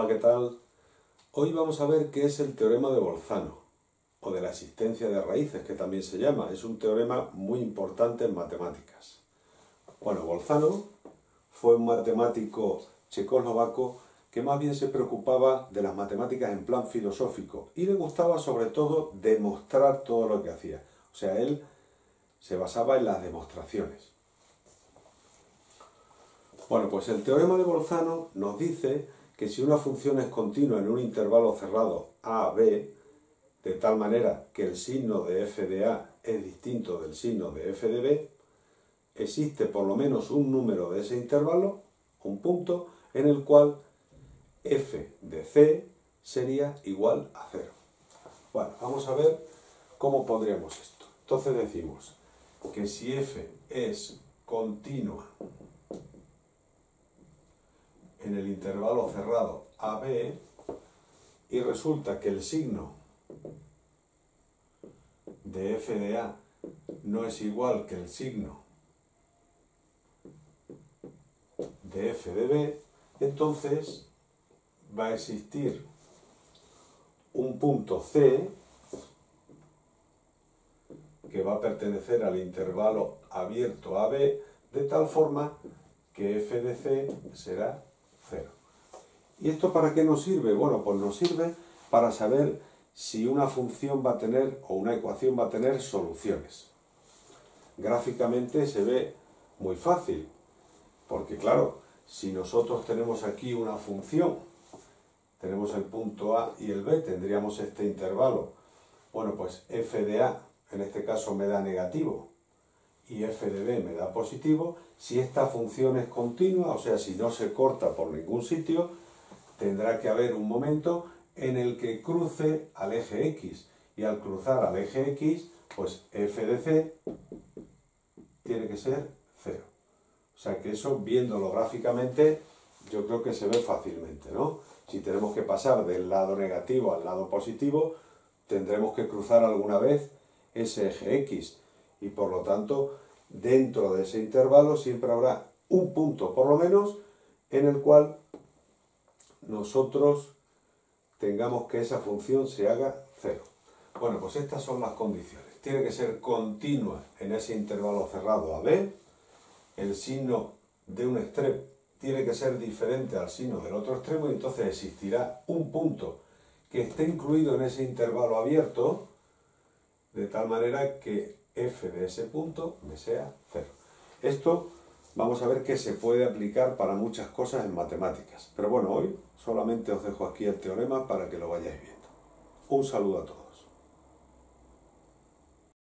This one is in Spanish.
Hola, ¿qué tal? Hoy vamos a ver qué es el teorema de Bolzano, o de la existencia de raíces, que también se llama. Es un teorema muy importante en matemáticas. Bueno, Bolzano fue un matemático checoslovaco que más bien se preocupaba de las matemáticas en plan filosófico y le gustaba sobre todo demostrar todo lo que hacía. O sea, él se basaba en las demostraciones. Bueno, pues el teorema de Bolzano nos dice que si una función es continua en un intervalo cerrado a, b, de tal manera que el signo de f de a es distinto del signo de f de b, existe por lo menos un número de ese intervalo, un punto, en el cual f de c sería igual a 0. Bueno, vamos a ver cómo pondríamos esto. Entonces decimos que si f es continua en el intervalo cerrado AB y resulta que el signo de f de a no es igual que el signo de f de b, entonces va a existir un punto C que va a pertenecer al intervalo abierto AB de tal forma que f de c será 0. ¿Y esto para qué nos sirve? Bueno, pues nos sirve para saber si una función va a tener o una ecuación va a tener soluciones. Gráficamente se ve muy fácil, porque claro, si nosotros tenemos aquí una función, tenemos el punto A y el B, tendríamos este intervalo. Bueno, pues f de A en este caso me da negativo y f de b me da positivo. Si esta función es continua, o sea, si no se corta por ningún sitio, tendrá que haber un momento en el que cruce al eje x, y al cruzar al eje x, pues f de c tiene que ser 0. O sea que eso, viéndolo gráficamente, yo creo que se ve fácilmente, ¿no? Si tenemos que pasar del lado negativo al lado positivo, tendremos que cruzar alguna vez ese eje x, y por lo tanto, dentro de ese intervalo siempre habrá un punto, por lo menos, en el cual nosotros tengamos que esa función se haga 0. Bueno, pues estas son las condiciones. Tiene que ser continua en ese intervalo cerrado AB, el signo de un extremo tiene que ser diferente al signo del otro extremo, y entonces existirá un punto que esté incluido en ese intervalo abierto, de tal manera que f de ese punto me sea 0. Esto vamos a ver que se puede aplicar para muchas cosas en matemáticas. Pero bueno, hoy solamente os dejo aquí el teorema para que lo vayáis viendo. Un saludo a todos.